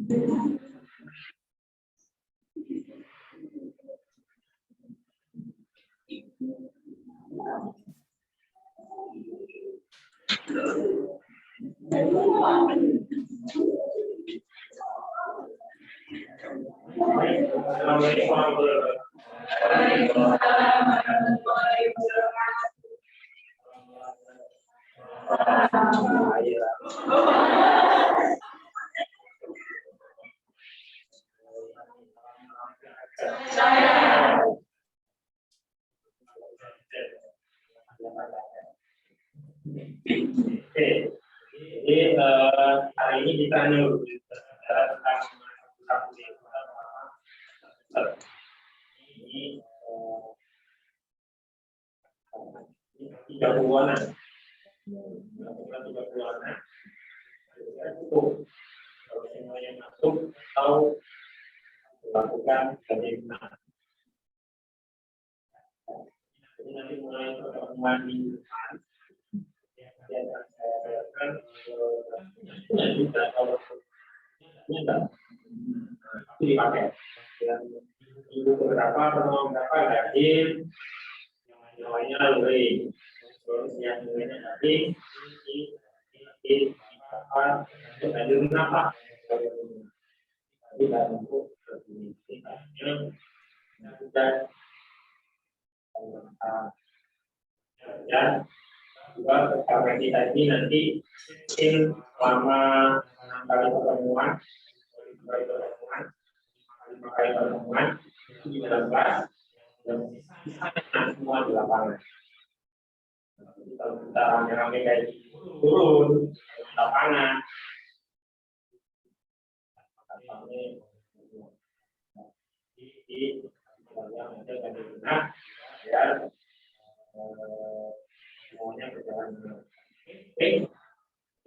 Jadi hari ini kita bicara tentang ini 30-an. Cukup kalau semuanya masuk atau lakukan bagaimana. Jadi nanti mulai pertemuan di depan. Yang saya lakukan juga kalau itu dipakai. Ibu beberapa pertemuan berapa hadir, yang lainnya luring. Terus yang lainnya nanti di apa hadir kenapa? Jadi dalam buku ini sudah ya juga karena kita ini nanti mungkin selama 6 kali pertemuan, 5 kali pertemuan itu di dalam kelas dan semua di lapangan. Jadi kalau kita rame-rame kayak turun di lapangan, di yang ada dari benar ya semuanya berjalan benar. Oke,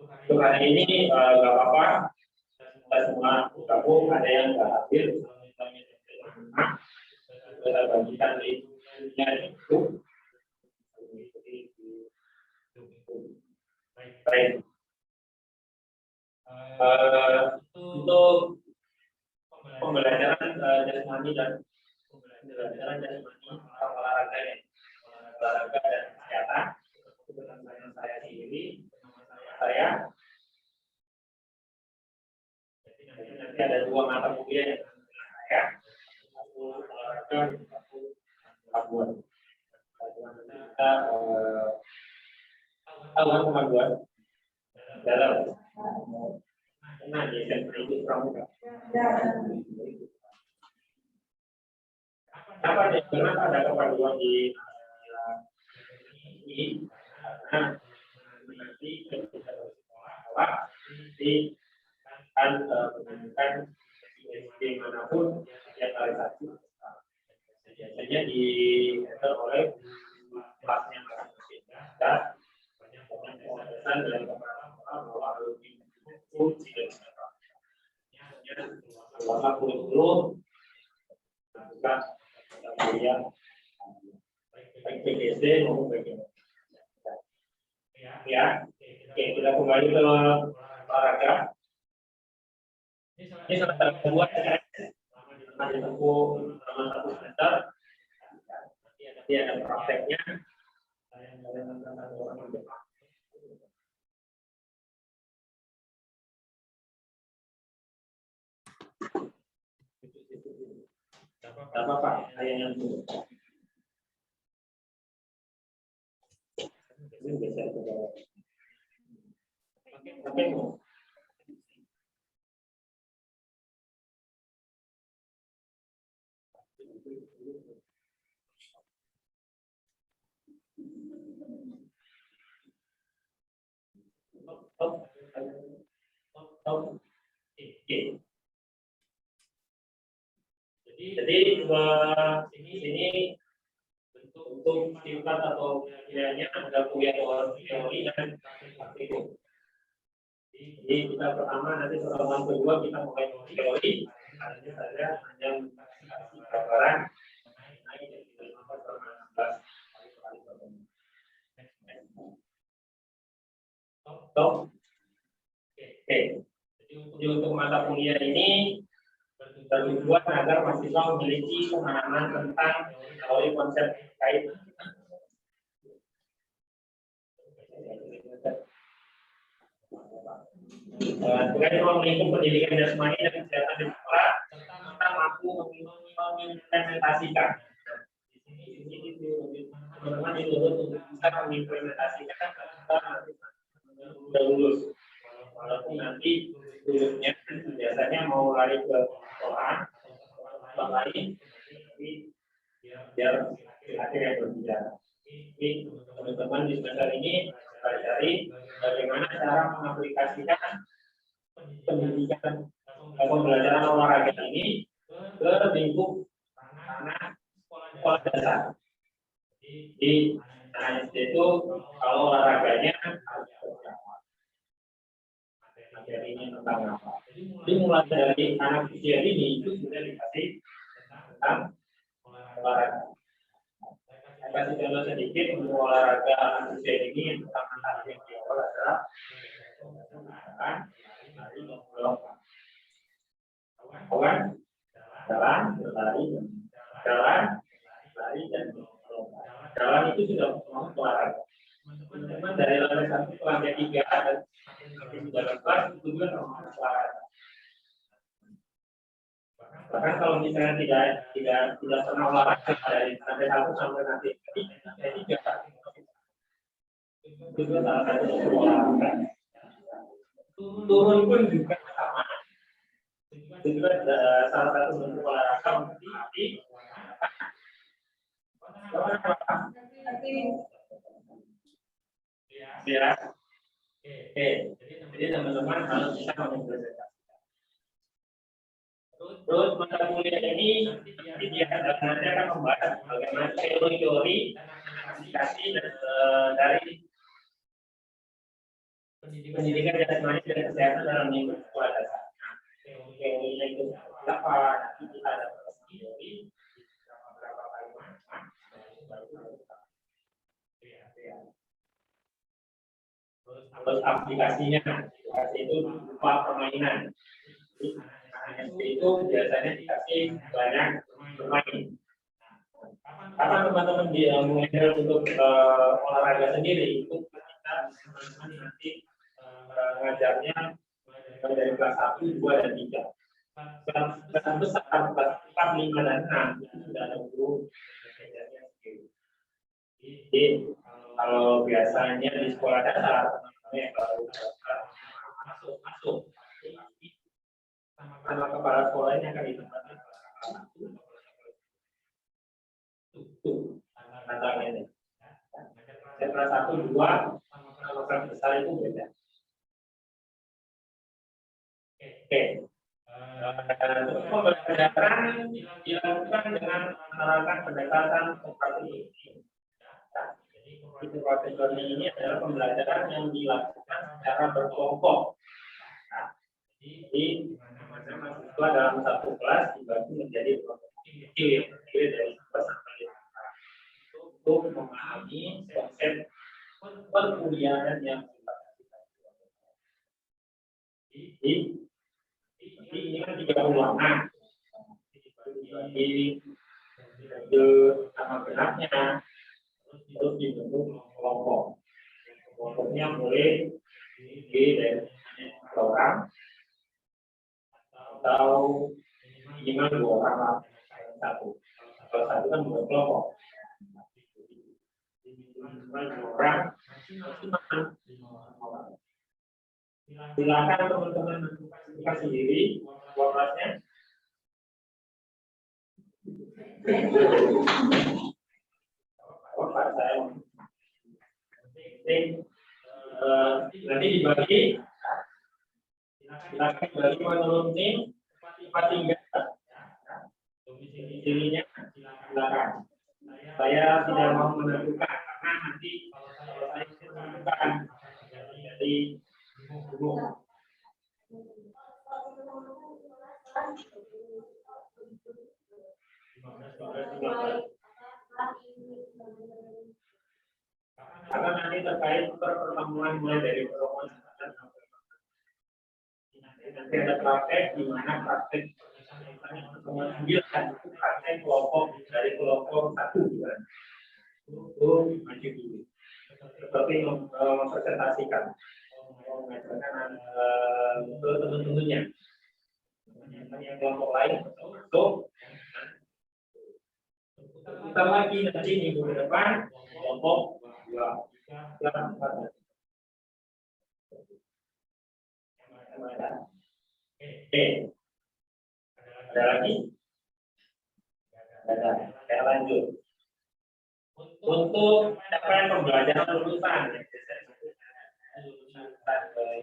untuk hari ini nggak apa-apa, kita semua gabung, ada yang nggak hadir, kita bagikan di itu. Baik. Untuk pembelajaran jasmani dan pembelajaran jasmani olahraga dan kesehatan itu dengan saya sendiri, saya. Jadi nanti ada 2 mata kuliah yang saya, satu olahraga, satu pengetahuan. Kita pengetahuan dalam nah di itu pramuka. Kenapa ada kepaduan di ini? Karena nanti ketika bersekolah nanti akan menggunakan SD manapun yang realisasi biasanya dihandle oleh kelasnya masing-masing dan banyak pembahasan dalam bahwa alumni itu tidak bisa kurikulum juga kuliah baik PGSD maupun PGSD. Ya, oke, kita kembali ke olahraga. Ini salah satu buat selama ditempuh selama 1 semester. Nanti ada prakteknya. Tidak apa-apa, saya yang dulu. Ini bisa kita pakai. Jadi sini untuk singkat atau kiranya ada kuliah teori dan praktikum. Jadi kita pertama nanti pertemuan kedua kita mulai teori. Hanya saja hanya gambaran mengenai dari 15 kali pertemuan. Oke. Jadi Jadi untuk mata kuliah ini bertujuan agar mahasiswa memiliki pemahaman tentang teori konsep terkait ruang lingkup pendidikan jasmani dan kesehatan di sekolah serta mampu mengimplementasikan. Di sini teman-teman dituntut untuk bisa mengimplementasikan sudah lulus. Walaupun nanti lulusnya biasanya mau lari ke sekolah lain, tapi biar akhir yang berbicara. Jadi teman-teman di semester ini pelajari bagaimana cara mengaplikasikan pendidikan pembelajaran olahraga ini ke lingkup anak sekolah dasar. Di anak SD itu kalau olahraganya harus materinya tentang apa. Jadi mulai dari anak usia ini itu sudah dikasih tentang olahraga. Saya kasih contoh sedikit untuk olahraga anak usia ini tentang tadi yang di awal adalah kawan, jalan, berlari, jalan, lari dan jalan itu sudah masuk olahraga. Teman-teman dari lantai 1 ke lantai 3 dan sampai 18 itu juga termasuk olahraga. Bahkan kalau misalnya tidak pernah olahraga dari lantai 1 sampai nanti 3 itu juga salah satu olahraga. Turun pun juga sama. Itu juga salah satu bentuk olahraga untuk dilatih. Ya. Oke. Jadi teman-teman harus bisa mengimplementasikan. Terus mata kuliah ini nanti dia akan membahas bagaimana teori-teori dan aplikasi dari pendidikan jasmani dan kesehatan dalam lingkup sekolah dasar. Teorinya itu apa? Nanti kita ada teori beberapa kalimat. Terus aplikasi itu berupa permainan. Jadi itu biasanya dikasih banyak bermain. Kapan teman-teman mengajar untuk olahraga sendiri itu ketika teman-teman nanti mengajarnya dari kelas 1, 2, dan 3. Kelas besar, kelas 4, 5, dan 6 itu sudah ada guru mengajarnya sendiri. Jadi kalau biasanya di sekolah dasar teman-teman yang baru masuk sama kepala sekolahnya akan ditempatkan tantangan ini. Kelas 1, 2 sama kelas besar itu beda. Oke. Pembelajaran dilakukan dengan menerapkan pendekatan seperti ini. Jadi proses ini adalah pembelajaran yang dilakukan secara berkelompok. Jadi mahasiswa dalam satu kelas dibagi menjadi kelompok kecil yang terdiri dari 2 sampai 5 untuk memahami konsep perkuliahan yang ini kan 3 ulangan. Dibagi sama benaknya, terus dibentuk kelompok. Kelompoknya boleh dari orang atau minimal 2 orang satu. Kalau satu kan 2 kelompok. Minimal 2 orang, maksimal 5 orang. Silakan teman-teman menentukan sendiri kelompoknya. Nanti dibagi. Silakan bagi menurut tim tempat tinggal. Domisilinya silakan. Saya tidak mau menentukan karena nanti kalau saya menentukan jadi bingung. Karena nanti terkait pertemuan mulai dari pertemuan nanti ada praktek di mana praktek pertemuan 9 itu praktek kelompok dari kelompok 1 kan. Itu maju dulu. Seperti mempresentasikan, mengajarkan ke teman-temannya. Yang kelompok lain untuk kita lagi nanti minggu depan kelompok 2, 3, 4. Oke. Ada lagi? Ada. Saya lanjut. Untuk capaian pembelajaran lulusan, ada beberapa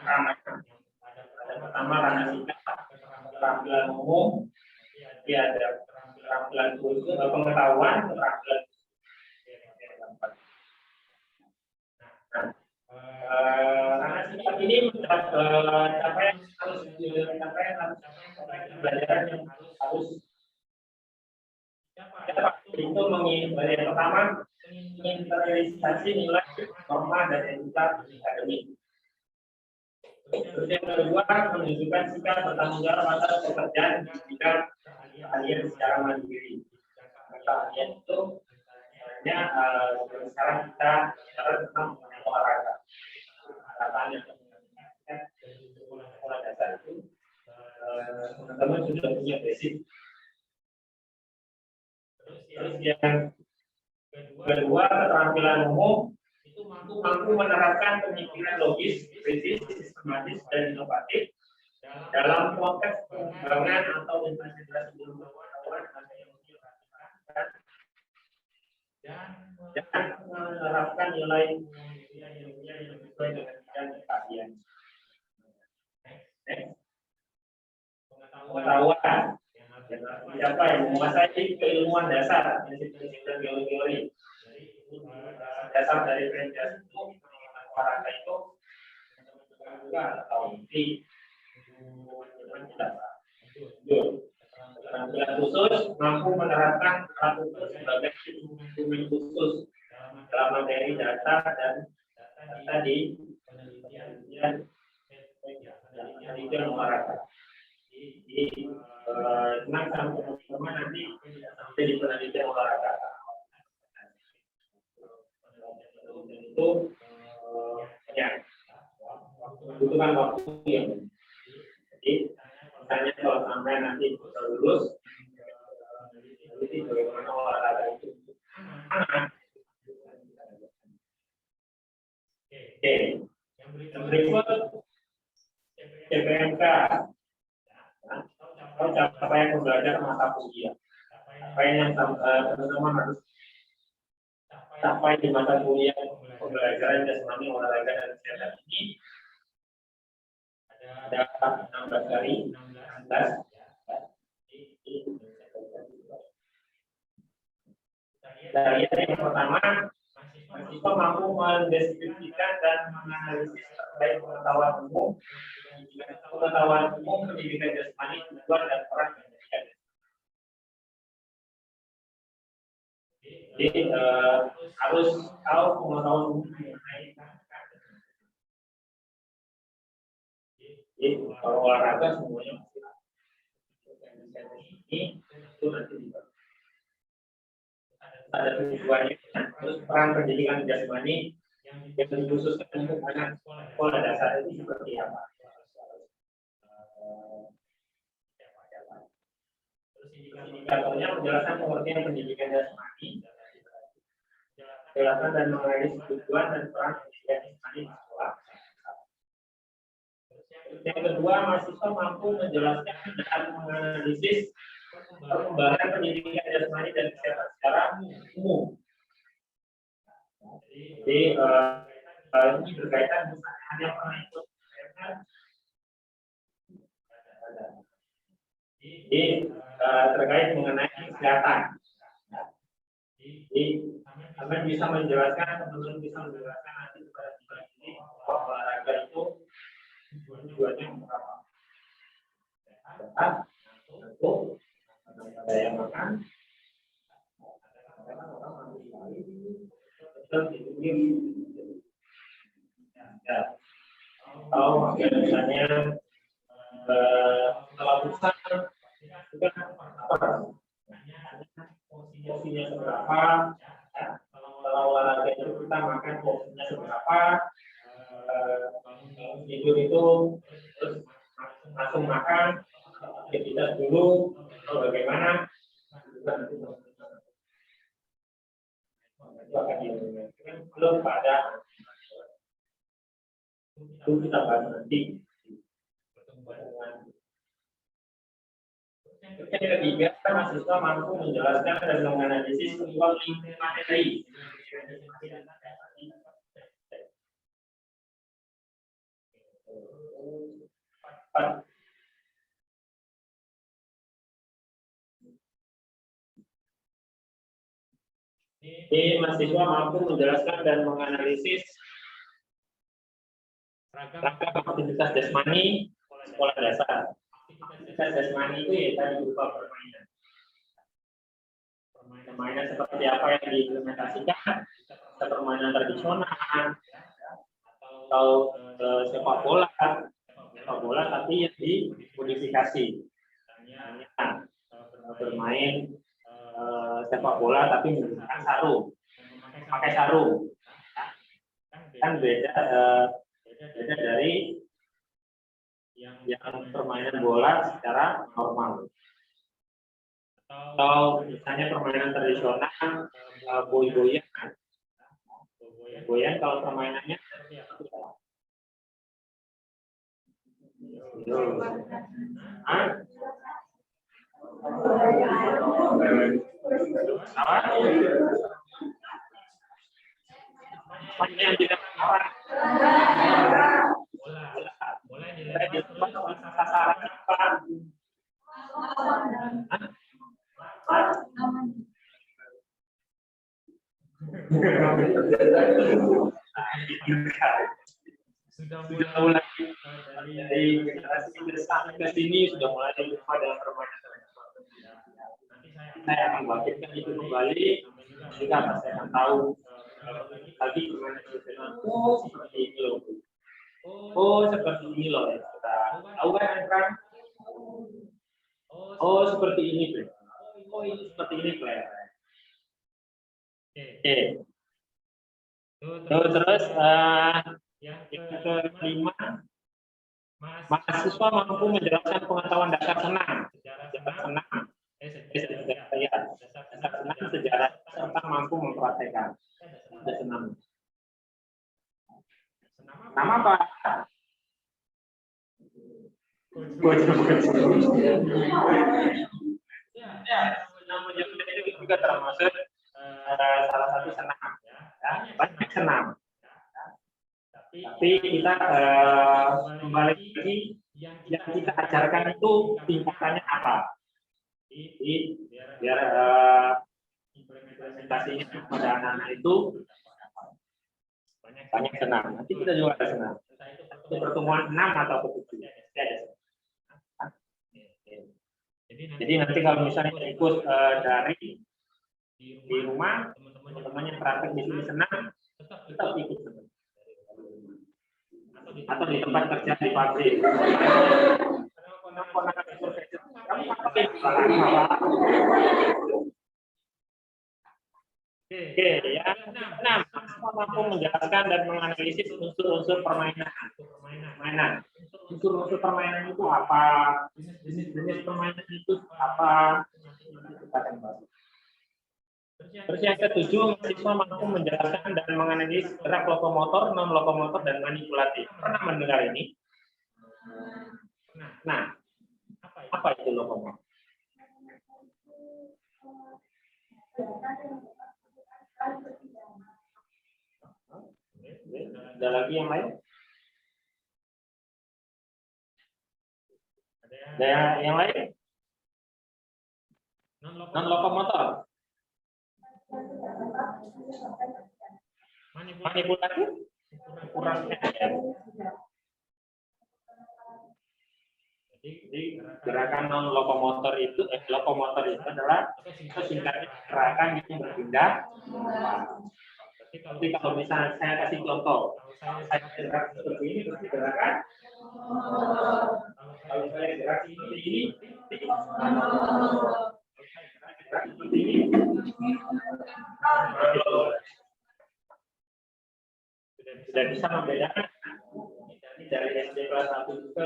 ranah. Ada pertama ranah sikap, keterampilan umum, nanti ada keterampilan khusus, pengetahuan, keterampilan. Ranah sikap ini capaian harus pembelajaran yang harus itu yang pertama menginternalisasi nilai norma dan etika akademik. Terus yang kedua menunjukkan sikap bertanggung jawab atas pekerjaan di bidang keahlian secara mandiri. Keahlian itu hanya sekarang kita bicara tentang olahraga. Katanya sekolah dasar itu teman-teman sudah punya basic. Terus yang kedua keterampilan umum itu mampu menerapkan pemikiran logis, kritis, sistematis dan inovatif dalam konteks pengembangan atau implementasi ilmu pengetahuan dan menerapkan nilai yang sesuai dengan bidang keahlian. Pengetahuan siapa yang menguasai keilmuan dasar, prinsip-prinsip dan teori-teori dasar dari prinsip itu olahraga itu atau inti keterampilan khusus mampu menerapkan alat ukur sebagai instrumen khusus dalam materi data dan data di penelitian olahraga. Jadi senang sama teman-teman nanti sampai di penelitian olahraga. Itu ya membutuhkan waktu yang jadi misalnya kalau sampai nanti bisa lulus jadi bagaimana olahraga itu. Oke, yang berikut CPNK atau capaian pembelajaran mata kuliah. Capaian yang teman-teman harus capai di mata kuliah pembelajaran jasmani, olahraga dan kesehatan ini ada 16 kali 16. Kita lihat yang pertama, mahasiswa mampu mendeskripsikan dan menganalisis terkait pengetahuan umum, pendidikan jasmani, tujuan dan peran pendidikan. Jadi harus tahu pengetahuan umum mengenai jadi kalau olahraga semuanya ini itu nanti ada tujuannya. Terus peran pendidikan jasmani yang dikhususkan untuk anak sekolah dasar itu seperti apa? Terus indikatornya menjelaskan pengertian pendidikan jasmani, menjelaskan dan menganalisis tujuan dan peran pendidikan jasmani di sekolah. Yang kedua, mahasiswa mampu menjelaskan dan menganalisis perkembangan pendidikan jasmani dan kesehatan secara umum. Jadi ini berkaitan misalnya hanya pernah ikut jadi terkait mengenai kesehatan. Jadi kami bisa menjelaskan, teman-teman bisa menjelaskan nanti kepada kita ini bahwa olahraga itu tujuannya apa? Sehat, untuk daya makan, atau misalnya pelabuhan juga porsinya seberapa, kalau olahraga itu kita makan porsinya seberapa, tidur itu terus langsung makan, aktivitas dulu atau bagaimana, belum pada itu kita bahas nanti. Yang ketiga, mahasiswa mampu menjelaskan dan menganalisis sebuah materi. Ini mahasiswa mampu menjelaskan dan menganalisis ragam aktivitas jasmani sekolah dasar. Aktivitas jasmani itu ya tadi berupa permainan. Permainan seperti apa yang diimplementasikan, permainan tradisional atau sepak bola tapi yang dimodifikasi. Bermain sepak bola tapi menggunakan sarung, pakai sarung, kan beda dari yang permainan bola secara normal. Atau misalnya permainan tradisional, boy-boyan kalau permainannya yang tidak bola di sasaran apa? Sudah mulai dari generasi ke sini sudah mulai lupa dalam permainan. Saya akan bangkitkan itu kembali sehingga saya akan tahu lagi permainan tradisional. Oh seperti ini loh. Oh seperti ini loh. Tahu kan? Oh seperti ini. Oh ini seperti ini Claire. Oke. Terus yang kelima, mahasiswa mampu menjelaskan pengetahuan dasar senam, sejarah serta mampu mempraktekkan. Ada senam. Nama apa? Ya, nama itu juga termasuk salah satu senam. Ya, banyak senam. Tapi kita kembali lagi yang kita ajarkan itu tingkatannya apa? Biar implementasinya pada anak-anak itu banyak senam. Nanti kita juga ada senam. Itu pertemuan 6 atau 7. Jadi nanti kalau misalnya ikut dari di rumah, teman-teman yang praktek di sini senam, tetap ikut senam. Atau di tempat kerja di pabrik. Oke, ya. Nah, mampu menjelaskan dan menganalisis unsur-unsur permainan. Unsur-unsur permainan itu apa? Jenis-jenis permainan itu apa? Terus yang ketujuh, mahasiswa mampu menjelaskan dan menganalisis gerak lokomotor, non lokomotor dan manipulatif. Pernah mendengar ini? Nah, apa itu lokomotor? Ada lagi yang lain? Ada yang lain? Non lokomotor. Manipulatif? Kurang. Jadi gerakan non lokomotor itu adalah singkatnya gerakan yang berpindah Tapi kalau misalnya saya kasih contoh, saya gerak seperti ini, terus gerakan. Kalau saya gerak seperti ini, gerak seperti ini. Sudah bisa membedakan dari SD kelas 1 ke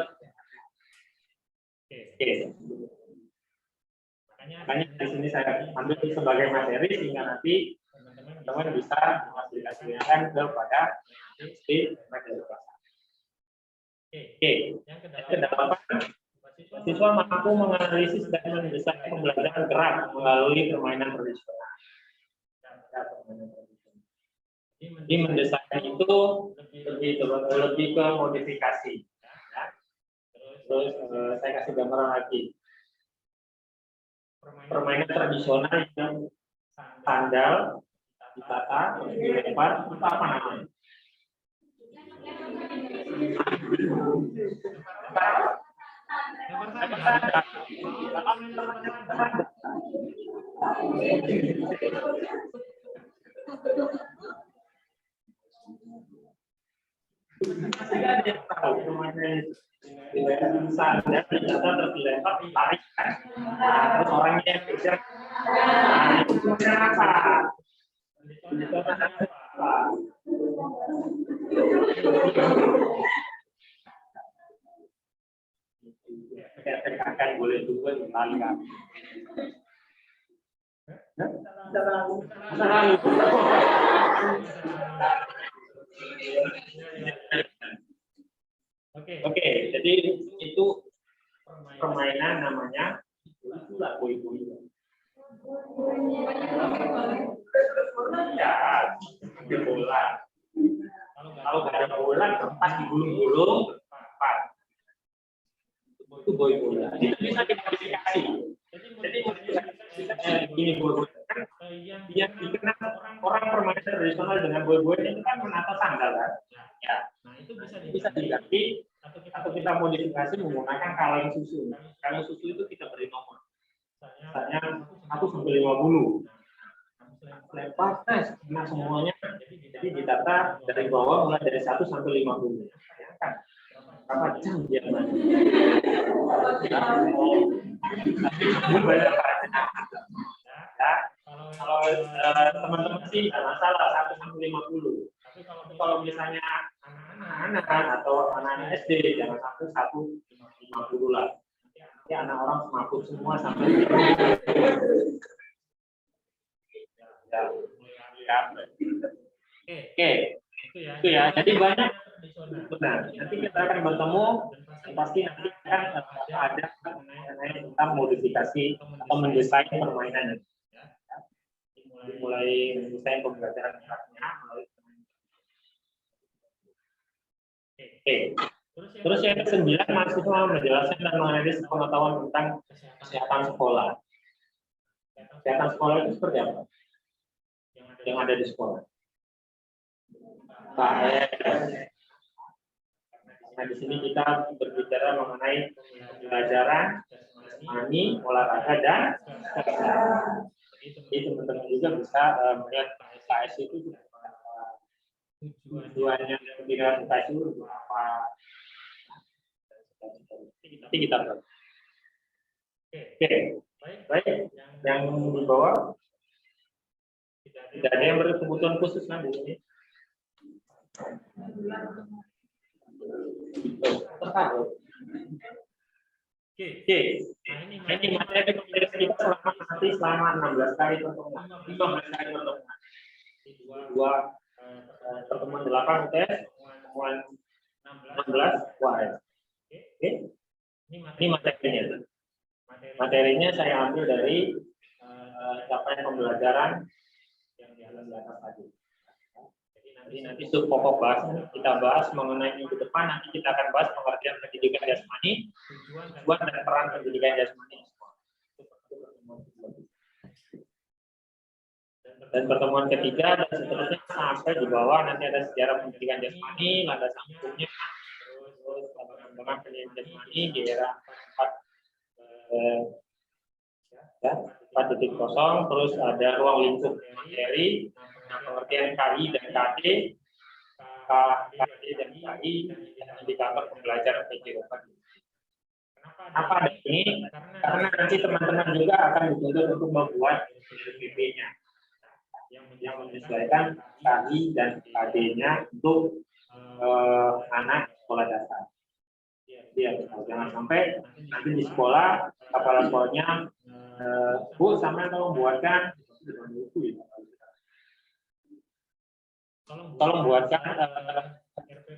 Oke. Makanya di sini saya ambil sebagai materi sehingga nanti teman-teman bisa mengaplikasikan kepada SD materi kelas. Oke. Yang kedelapan, siswa mampu menganalisis dan mendesain pembelajaran gerak melalui permainan tradisional. Jadi mendesain itu lebih ke modifikasi. Terus saya kasih gambaran lagi. Permainan tradisional yang sandal, ditata, dilempar, itu apa namanya? Sandal, ditata, terus dilempar, ditarik kan? Terus orangnya yang kejar. Itu apa? Akan boleh juga dikalikan. Oke, jadi itu permainan namanya itulah boy-boy. Ya, bola. Kalau nggak ada bola, tempat digulung-gulung, tempat. Itu boy-boy. Itu bisa dimodifikasi. Jadi ini boy-boy yang dikenal orang permainan tradisional dengan boy-boy itu kan menata sandal kan? Ya. Nah itu bisa diganti atau kita modifikasi menggunakan kaleng susu. Kaleng susu itu kita beri nomor. Misalnya 1 sampai 50. Lempar tes, nah semuanya. Jadi ditata dari bawah mulai dari 1 sampai 50. Bayangkan berapa jam dia main. Kalau teman-teman sih nggak masalah 1 sampai 50. Tapi kalau misalnya anak-anak atau anak-anak SD jangan sampai 150 lah. Nanti anak orang mabuk semua sampai Oke, itu ya. Jadi banyak. Benar. Nanti kita akan bertemu. Pasti nanti akan ada tentang modifikasi atau mendesain permainan. Mulai mendesain pembelajaran geraknya. Oke. Terus yang ke-9, mahasiswa menjelaskan dan menganalisis pengetahuan tentang kesehatan sekolah. Kesehatan sekolah itu seperti apa? Yang ada di sekolah. Nah, di sini kita berbicara mengenai pembelajaran, jasmani, olahraga, dan kesehatan. Jadi teman-teman juga bisa melihat KS itu tujuannya ketika KS itu apa. Nanti kita lihat. Oke, baik. Yang di bawah tidak ada yang berkebutuhan khusus nanti ini. Oke. Nah, ini materi kita selama 16 kali pertemuan. 15 kali pertemuan. Dua pertemuan 8 tes, pertemuan 16 UAS. Oke. Ini materinya. Materinya saya ambil dari capaian pembelajaran yang di atas tadi. Jadi nanti pokok bahasan kita bahas mengenai minggu depan. Nanti kita akan bahas pengertian pendidikan jasmani, tujuan dan peran pendidikan jasmani. Dan pertemuan ketiga dan seterusnya sampai di bawah nanti ada sejarah pendidikan jasmani, landasan hukumnya, terus pengembangan pendidikan jasmani di era 4.0, terus ada ruang lingkup materi, pengertian KI dan KD, KD dan KI, dan indikator pembelajaran PJOK. Kenapa ada ini? Karena nanti teman-teman juga akan dituntut untuk membuat LPP-nya yang menyesuaikan KI dan KD-nya untuk anak sekolah dasar. Ya, jangan sampai nanti di sekolah kepala sekolahnya Bu, sama tolong buatkan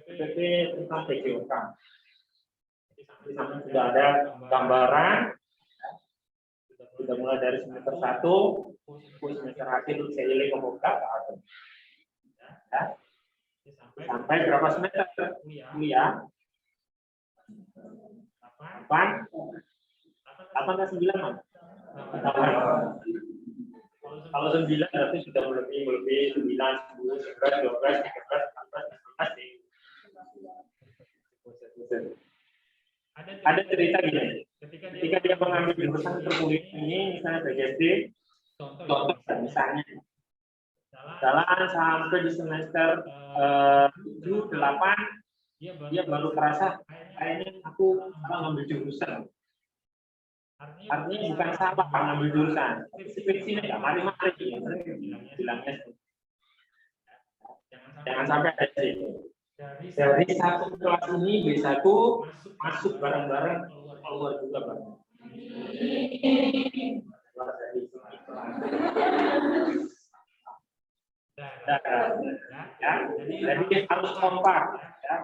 RPP tentang PJOK. Di sana sudah ada gambaran, sudah mulai dari semester 1, semester akhir CIL Komuka, ya, sampai berapa semester kuliah? 8 ke 9 kan? Kalau 9 berarti sudah melebihi 9, 10, 11, 12, 13, 14, 15. Ada cerita gini, ketika dia mengambil jurusan perkuliahan ini, misalnya PGSD, contoh misalnya jalan sampai di semester 7, 8, dia baru terasa kayaknya aku salah ngambil jurusan. Artinya bukan salah ngambil jurusan, skripsinya nggak mari-mari, bilangnya. Jangan sampai ada situ. Dari satu kelas ini B1 masuk bareng-bareng, keluar juga bareng. Jadi harus kompak, ya.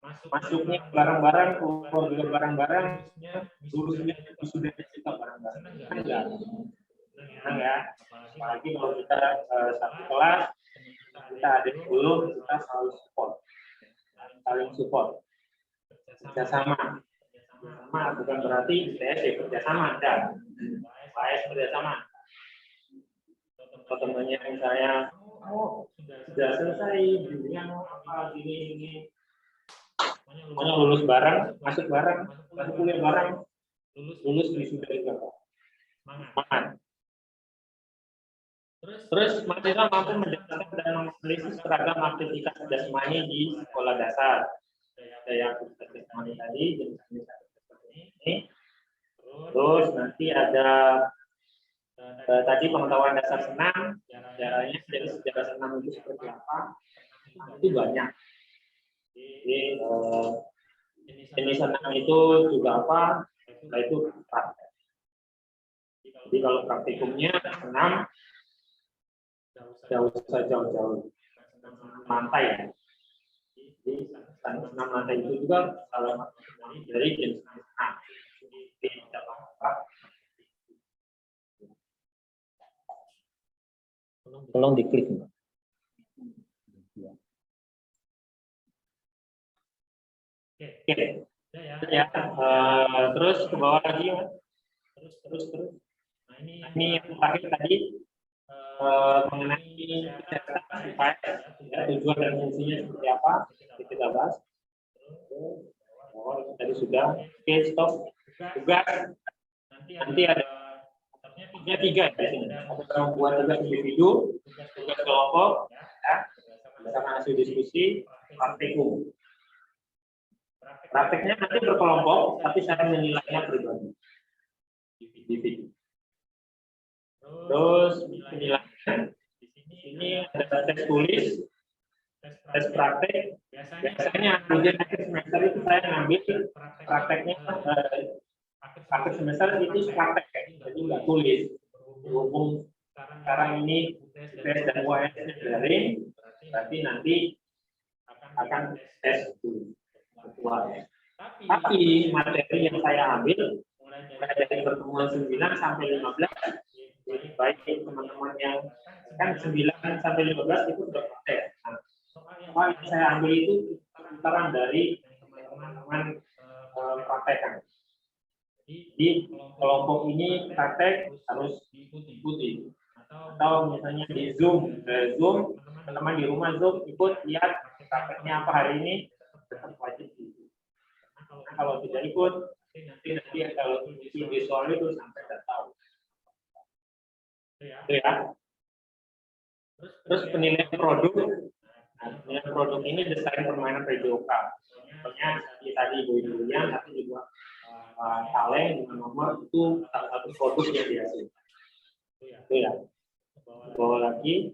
Masuknya bareng-bareng, keluar juga bareng-bareng, lulusnya sudah kita bareng-bareng. Enggak, ya. Apalagi kalau kita satu kelas, kita ada 10, kita selalu saling support, kerjasama. Bukan berarti ITS kerjasama, dan ITS kerjasama. Kalau temannya misalnya, sudah selesai, yang apa ini, semuanya lulus bareng, masuk bareng, masuk kuliah bareng, lulus wisuda juga. Semangat. Terus mahasiswa mampu mendapatkan dan menganalisis seragam aktivitas jasmani di sekolah dasar. Ada yang jasmani tadi, jenis seperti ini. Terus nanti ada tadi pengetahuan dasar senam, caranya jadi sejarah senam itu seperti apa? Itu banyak. Jadi jenis senam itu juga apa? Nah, itu praktek. Jadi kalau praktikumnya senam, jauh-jauh lantai ya. Jadi senam lantai itu juga salah satu dari jenis senam. Tolong diklik. Oke. Ya. Terus ke bawah lagi. Terus. Nah, ini yang terakhir tadi mengenai tujuan dan fungsinya seperti apa kita bahas. Tadi sudah. Oke, stop. Tugas nanti ada tiga di sini. Ada membuat tugas individu, tugas kelompok, ya, berdasarkan hasil diskusi, praktikum. Prakteknya nanti berkelompok, tapi saya menilainya pribadi. Individu. Terus penilaian di sini ada tes tulis, tes praktek. Biasanya ujian akhir semester itu saya ngambil prakteknya akhir semester itu praktek, jadi nggak tulis. Berhubung sekarang ini tes dan UAS-nya daring, berarti nanti akan tes tulis. Tapi materi yang saya ambil mulai dari pertemuan 9 sampai 15, baik teman-teman yang kan 9 sampai 15 itu sudah praktek. Nah, soal yang saya ambil itu putaran dari teman-teman praktekan. Di kelompok ini praktek harus diikuti. Atau misalnya di Zoom, teman-teman di rumah Zoom ikut lihat prakteknya apa hari ini, tetap wajib diikuti. Nah, kalau tidak ikut, nanti kalau visual itu sampai tidak tahu. Itu ya. Terus penilaian produk. Nah, penilaian produk ini desain permainan PJOK. Contohnya seperti tadi Ibu Yulian, tapi juga Taleng dengan nomor itu salah satu produk yang dihasilkan. Itu ya. Bawa lagi.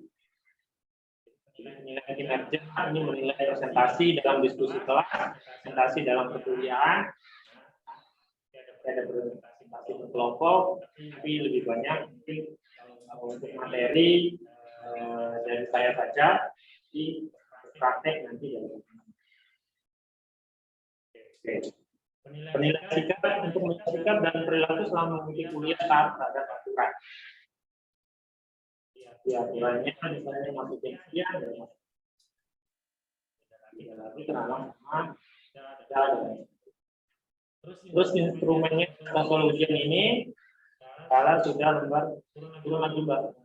Menilai kinerja ini menilai presentasi dalam diskusi kelas, presentasi dalam perkuliahan, ada presentasi berkelompok, tapi lebih banyak mungkin untuk materi dari saya saja di praktek nanti dalam. Penilaian sikap untuk menilai sikap dan perilaku selama mengikuti kuliah taat terhadap aturan. Ya, aturannya misalnya masuk sekian dan lagi kenalan sama jalan. Terus instrumennya kita solution ini kalau sudah lembar turun lagi mbak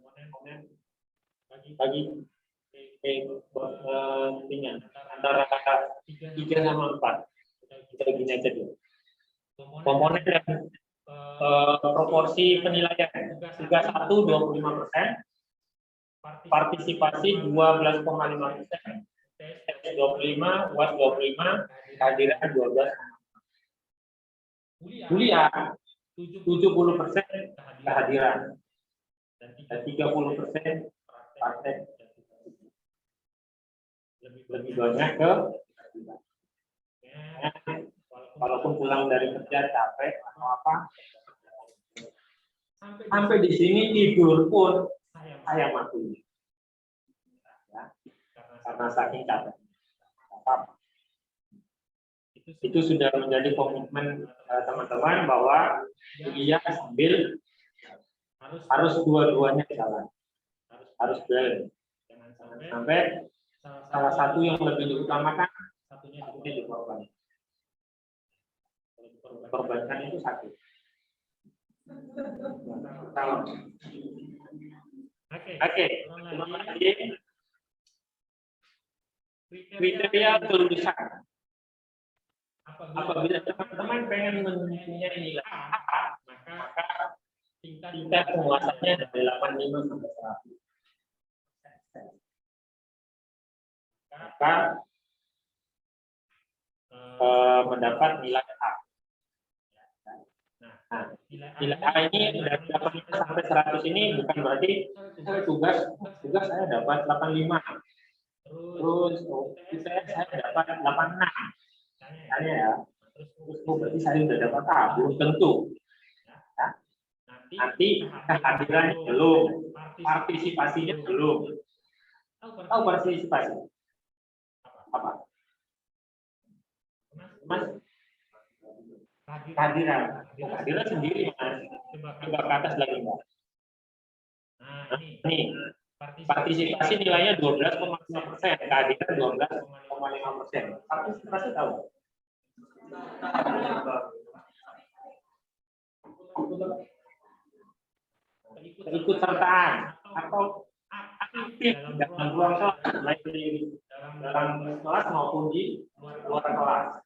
bagi intinya antara 3 sama 4 kita gini aja dulu. Komponen dan proporsi penilaian tugas 1 25%, partisipasi 12,5%, tes 25, UAS 25, kehadiran 12. Kuliah 70% kehadiran dan 30% praktek. Lebih banyak ke walaupun pulang dari kerja capek atau apa, sampai di sini tidur pun saya mati ya, karena saking capek. Itu sudah menjadi komitmen teman-teman bahwa kuliah sambil harus dua-duanya jalan, harus balance. Jangan sampai salah satu yang lebih diutamakan, satunya dikorbankan. Korbankan itu sakit. Oke, kriteria kelulusan. Apabila teman-teman pengen mempunyai nilai A, maka tingkat penguasanya dari 85 sampai 100. Maka mendapat nilai A. Nah, nilai A ini dari 85 sampai 100 ini bukan berarti tugas saya dapat 85. Terus saya dapat 86. Tanya ya. Terus berarti saya sudah dapat A, belum tentu. Ya. Nanti kehadirannya belum, partisipasinya belum. Tahu partisipasi? Apa? Mas? Kehadiran sendiri, Mas. Coba ke atas lagi, Mbak. Nah, ini partisipasi nilainya 12,5%, kehadiran 12,5%. Partisipasi tahu? Ikut sertaan atau aktif dalam ruang kelas, baik di dalam kelas maupun di luar kelas.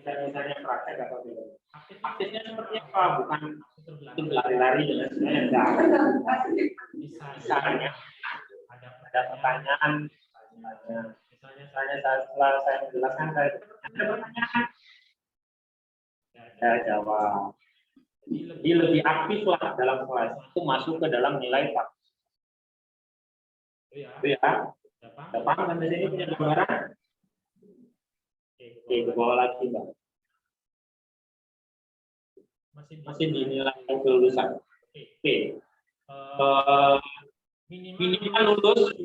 Misalnya praktek atau tidak. Aktifnya seperti apa? Bukan itu berlari-lari dan sebagainya. Misalnya ada pertanyaan, misalnya setelah saya menjelaskan, saya ada pertanyaan, saya jawab. Jadi lebih aktif lah dalam kelas. Itu masuk ke dalam nilai Pak. Itu ya. Gampang kan di sini punya gambaran? Oke, ke bawah lagi, Mbak. Masih dinilai kelulusan. Oke. Minimal lulus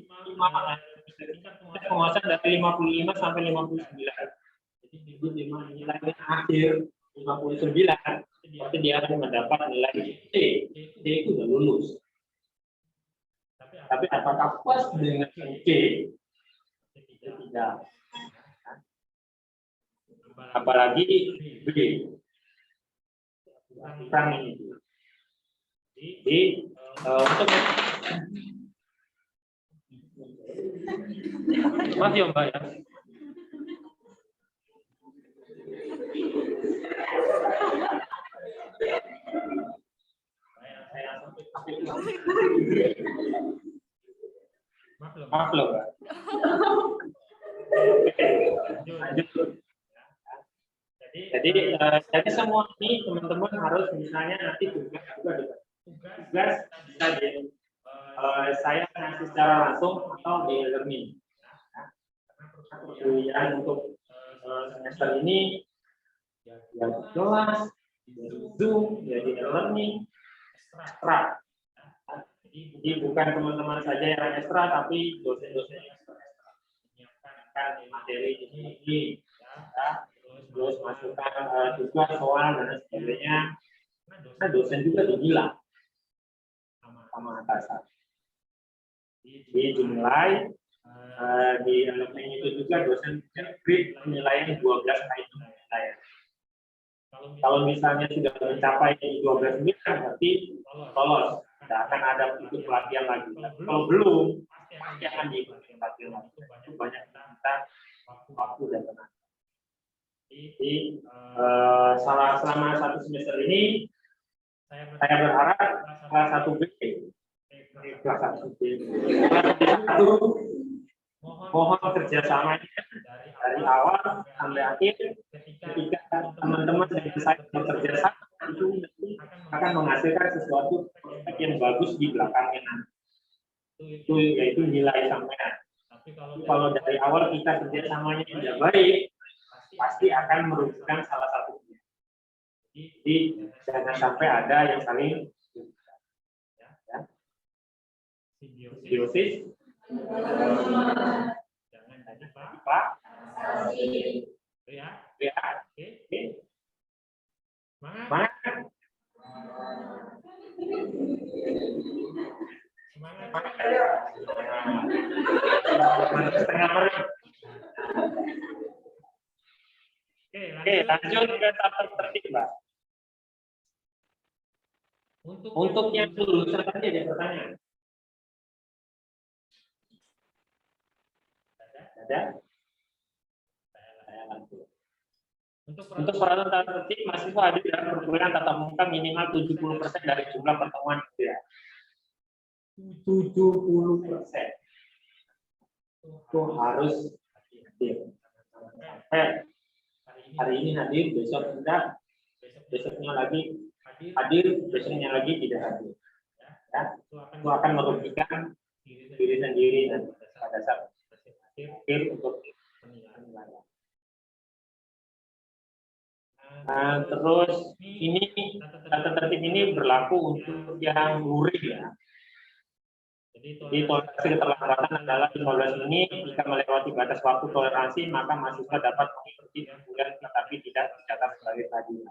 penguasaan dari 55 sampai 59. Jadi nilai akhir 59 berarti dia akan mendapat nilai C. C itu sudah lulus. Tapi apakah puas dengan C? Tidak. Apalagi B. Kurang ini. Jadi untuk masih Mbak ya. Maaf loh, Mbak. Lanjut. Jadi semua ini teman-teman harus misalnya nanti tugas bisa di saya ngasih secara langsung atau di learning. Yang untuk semester ini ya kelas, Zoom, ya di learning, ekstra. Jadi bukan teman-teman saja yang ekstra, tapi dosen-dosen ekstra menyiapkan materi ini, ya. Terus masukkan tugas, soal dan sebagainya. Nah, dosen juga dibilang sama atasan. Jadi dinilai di elemen itu juga dosen grade penilaian 12 penilaian. Kalau misalnya sudah mencapai 12 nilai, berarti lolos. Tidak akan ada ikut pelatihan lagi. Kalau belum, pasti akan diikuti pelatihan lagi. Itu banyak kita waktu dan tenaga. Jadi selama satu semester ini, saya berharap kelas 1B, kelas 1B, mohon kerjasamanya dari awal sampai akhir. Ketika teman-teman dan saya bekerja sama, itu akan menghasilkan sesuatu yang bagus di belakangnya nanti. Itu yaitu nilai sampean. Tapi kalau dari awal kita kerjasamanya tidak baik, pasti akan merugikan salah satunya. Jadi jangan sampai ada yang saling ya. Simbiosis. Jangan tadi Pak. Ya. Oke. Semangat. Oke, lanjut ke tata tertib, Mbak. Untuk yang lulusan tadi ada pertanyaan. Ada? Saya lanjut. Untuk peraturan tata tertib, mahasiswa hadir dalam perkuliahan tatap muka minimal 70% dari jumlah pertemuan ya. 70%. Itu harus hadir. Hari ini hadir, besok tidak, besoknya lagi hadir, besoknya lagi tidak hadir. Ya, itu akan merugikan diri sendiri dan pada saat akhir untuk penilaian. Terus ini tata tertib ini berlaku untuk yang luring ya. Jadi toleransi keterlambatan adalah 15 menit. Jika melewati batas waktu toleransi, maka mahasiswa dapat mengikuti bulan tetapi tidak dicatat sebagai tadi.